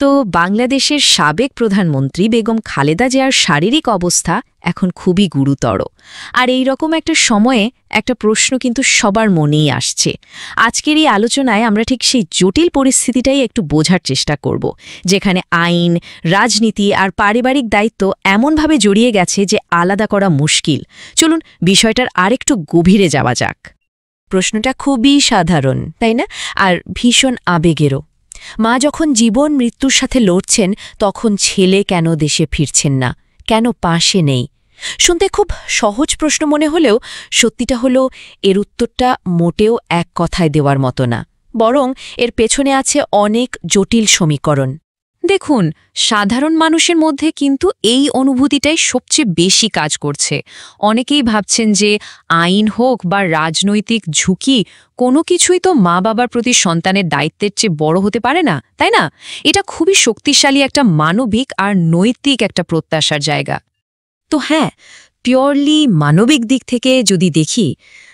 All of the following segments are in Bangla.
তো বাংলাদেশের সাবেক প্রধানমন্ত্রী বেগম খালেদা জিয়ার শারীরিক অবস্থা এখন খুবই গুরুতর। আর এই রকম একটা সময়ে একটা প্রশ্ন কিন্তু সবার মনেই আসছে। আজকের এই আলোচনায় আমরা ঠিক সেই জটিল পরিস্থিতিটাই একটু বোঝার চেষ্টা করব, যেখানে আইন, রাজনীতি আর পারিবারিক দায়িত্ব এমনভাবে জড়িয়ে গেছে যে আলাদা করা মুশকিল। চলুন বিষয়টার আরেকটু গভীরে যাওয়া যাক। প্রশ্নটা খুবই সাধারণ, তাই না? আর ভীষণ আবেগেরও। মা যখন জীবন মৃত্যুর সাথে লড়ছেন, তখন ছেলে কেন দেশে ফিরছেন না, কেন পাশে নেই? শুনতে খুব সহজ প্রশ্ন মনে হলেও সত্যিটা হলো এর উত্তরটা মোটেও এক কথায় দেওয়ার মতো না, বরং এর পেছনে আছে অনেক জটিল সমীকরণ। দেখুন, সাধারণ মানুষের মধ্যে কিন্তু এই অনুভূতিটাই সবচেয়ে বেশি কাজ করছে। অনেকেই ভাবছেন যে আইন হোক বা রাজনৈতিক ঝুঁকি, কোনো কিছুই তো মা বাবার প্রতি সন্তানের দায়িত্বের চেয়ে বড় হতে পারে না, তাই না? এটা খুবই শক্তিশালী একটা মানবিক আর নৈতিক একটা প্রত্যাশার জায়গা। তো হ্যাঁ, পিওরলি মানবিক দিক থেকে যদি দেখি,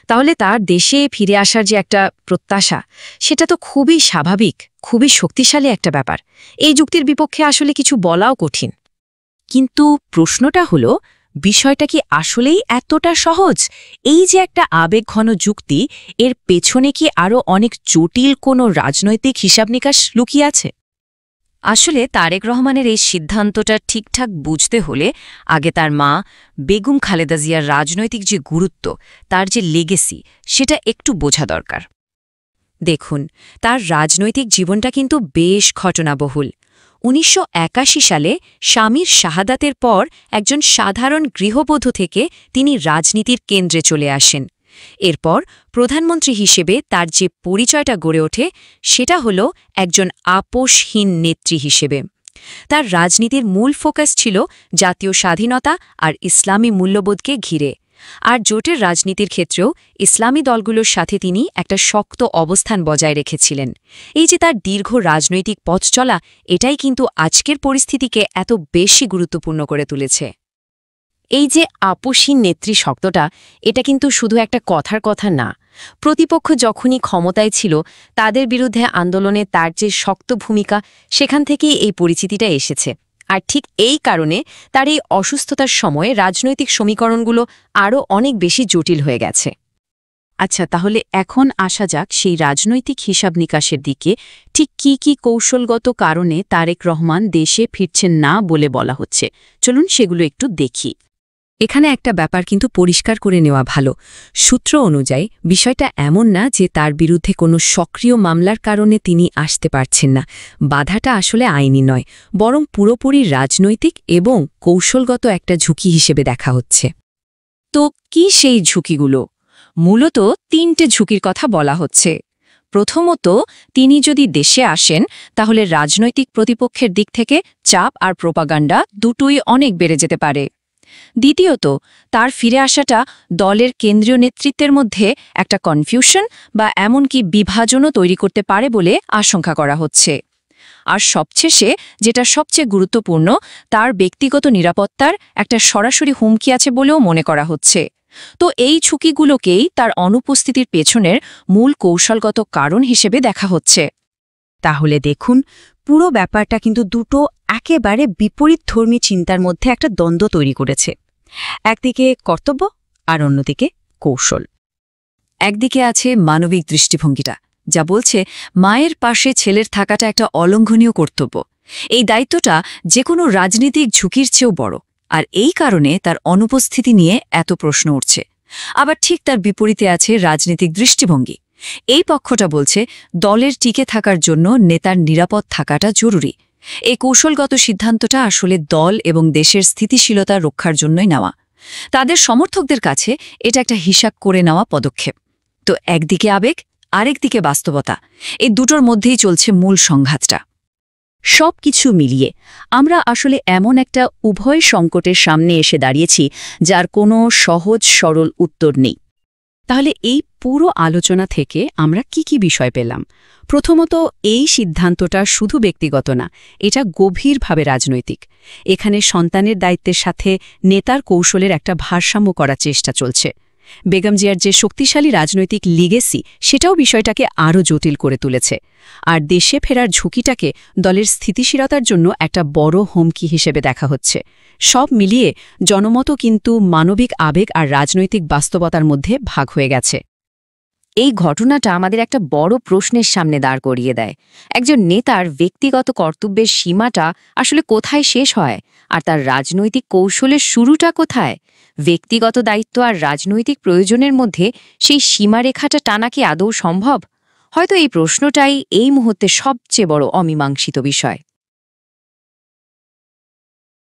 তাহলে তার দেশে ফিরে আসার যে একটা প্রত্যাশা, সেটা তো খুবই স্বাভাবিক, খুবই শক্তিশালী একটা ব্যাপার। এই যুক্তির বিপক্ষে আসলে কিছু বলাও কঠিন। কিন্তু প্রশ্নটা হলো, বিষয়টা কি আসলেই এতটা সহজ? এই যে একটা আবেগঘন যুক্তি, এর পেছনে কি আরও অনেক জটিল কোনো রাজনৈতিক হিসাব নিকাশ লুকিয়ে আছে? আসলে তারেক রহমানের এই সিদ্ধান্তটা ঠিকঠাক বুঝতে হলে আগে তার মা বেগম খালেদা জিয়ার রাজনৈতিক যে গুরুত্ব, তার যে লেগেসি, সেটা একটু বোঝা দরকার। দেখুন, তার রাজনৈতিক জীবনটা কিন্তু বেশ ঘটনাবহুল। ১৯৮১ সালে স্বামীর শাহাদাতের পর একজন সাধারণ গৃহবধূ থেকে তিনি রাজনীতির কেন্দ্রে চলে আসেন। এরপর প্রধানমন্ত্রী হিসেবে তার যে পরিচয়টা গড়ে ওঠে, সেটা হল একজন আপোষহীন নেত্রী হিসেবে। তার রাজনীতির মূল ফোকাস ছিল জাতীয় স্বাধীনতা আর ইসলামী মূল্যবোধকে ঘিরে। আর জোটের রাজনীতির ক্ষেত্রেও ইসলামী দলগুলোর সাথে তিনি একটা শক্ত অবস্থান বজায় রেখেছিলেন। এই যে তার দীর্ঘ রাজনৈতিক পথ চলা, এটাই কিন্তু আজকের পরিস্থিতিকে এত বেশি গুরুত্বপূর্ণ করে তুলেছে। এই যে আপোষহীন নেত্রী শব্দটা, এটা কিন্তু শুধু একটা কথার কথা না। প্রতিপক্ষ যখনই ক্ষমতায় ছিল, তাদের বিরুদ্ধে আন্দোলনে তার যে শক্ত ভূমিকা, সেখান থেকেই এই পরিচিতিটা এসেছে। আর ঠিক এই কারণে তার এই অসুস্থতার সময়ে রাজনৈতিক সমীকরণগুলো আরও অনেক বেশি জটিল হয়ে গেছে। আচ্ছা, তাহলে এখন আসা যাক সেই রাজনৈতিক হিসাব নিকাশের দিকে। ঠিক কি কৌশলগত কারণে তারেক রহমান দেশে ফিরছেন না বলে বলা হচ্ছে? চলুন সেগুলো একটু দেখি। এখানে একটা ব্যাপার কিন্তু পরিষ্কার করে নেওয়া ভালো। সূত্র অনুযায়ী বিষয়টা এমন না যে তার বিরুদ্ধে কোনো সক্রিয় মামলার কারণে তিনি আসতে পারছেন না। বাধাটা আসলে আইনি নয়, বরং পুরোপুরি রাজনৈতিক এবং কৌশলগত একটা ঝুঁকি হিসেবে দেখা হচ্ছে। তো কি সেই ঝুঁকিগুলো? মূলত ৩টে ঝুঁকির কথা বলা হচ্ছে। প্রথমত, তিনি যদি দেশে আসেন, তাহলে রাজনৈতিক প্রতিপক্ষের দিক থেকে চাপ আর প্রোপাগান্ডা দুটোই অনেক বেড়ে যেতে পারে। দ্বিতীয়ত, তার ফিরে আসাটা দলের কেন্দ্রীয় নেতৃত্বের মধ্যে একটা কনফিউশন বা এমনকি বিভাজনও তৈরি করতে পারে বলে আশঙ্কা করা হচ্ছে। আর সবশেষে, যেটা সবচেয়ে গুরুত্বপূর্ণ, তার ব্যক্তিগত নিরাপত্তার একটা সরাসরি হুমকি আছে বলেও মনে করা হচ্ছে। তো এই ঝুঁকিগুলোকেই তার অনুপস্থিতির পেছনের মূল কৌশলগত কারণ হিসেবে দেখা হচ্ছে। তাহলে দেখুন, পুরো ব্যাপারটা কিন্তু দুটো একেবারে বিপরীতধর্মী চিন্তার মধ্যে একটা দ্বন্দ্ব তৈরি করেছে। একদিকে কর্তব্য আর অন্যদিকে কৌশল। একদিকে আছে মানবিক দৃষ্টিভঙ্গিটা, যা বলছে মায়ের পাশে ছেলের থাকাটা একটা অলঙ্ঘনীয় কর্তব্য। এই দায়িত্বটা যে কোনো রাজনীতিক ঝুঁকির চেয়েও বড়, আর এই কারণে তার অনুপস্থিতি নিয়ে এত প্রশ্ন উঠছে। আবার ঠিক তার বিপরীতে আছে রাজনীতিক দৃষ্টিভঙ্গি। এই পক্ষটা বলছে দলের টিকে থাকার জন্য নেতার নিরাপদ থাকাটা জরুরি। এই কৌশলগত সিদ্ধান্তটা আসলে দল এবং দেশের স্থিতিশীলতা রক্ষার জন্যই নেওয়া। তাদের সমর্থকদের কাছে এটা একটা হিসাব করে নেওয়া পদক্ষেপ। তো একদিকে আবেগ, আরেকদিকে বাস্তবতা, এই দুটোর মধ্যেই চলছে মূল সংঘাতটা। সব কিছু মিলিয়ে আমরা আসলে এমন একটা উভয় সংকটের সামনে এসে দাঁড়িয়েছি, যার কোনো সহজ সরল উত্তর নেই। তাহলে এই পুরো আলোচনা থেকে আমরা কি বিষয় পেলাম? প্রথমত, এই সিদ্ধান্তটা শুধু ব্যক্তিগত না, এটা গভীরভাবে রাজনৈতিক। এখানে সন্তানের দায়িত্বের সাথে নেতার কৌশলের একটা ভারসাম্য করার চেষ্টা চলছে। বেগম জিয়ার যে শক্তিশালী রাজনৈতিক লিগেসি সেটাও বিষয়টাকে আরও জটিল করে তুলেছে। আর দেশে ফেরার ঝুঁকিটাকে দলের স্থিতিশীলতার জন্য একটা বড় হুমকি হিসেবে দেখা হচ্ছে। সব মিলিয়ে জনমতও কিন্তু মানবিক আবেগ আর রাজনৈতিক বাস্তবতার মধ্যে ভাগ হয়ে গেছে। এই ঘটনাটা আমাদের একটা বড় প্রশ্নের সামনে দাঁড় করিয়ে দেয়। একজন নেতার ব্যক্তিগত কর্তব্যের সীমাটা আসলে কোথায় শেষ হয়, আর তার রাজনৈতিক কৌশলের শুরুটা কোথায়? ব্যক্তিগত দায়িত্ব আর রাজনৈতিক প্রয়োজনের মধ্যে সেই সীমারেখাটা টানা কি আদৌ সম্ভব? হয়তো এই প্রশ্নটাই এই মুহূর্তে সবচেয়ে বড় অমীমাংসিত বিষয়।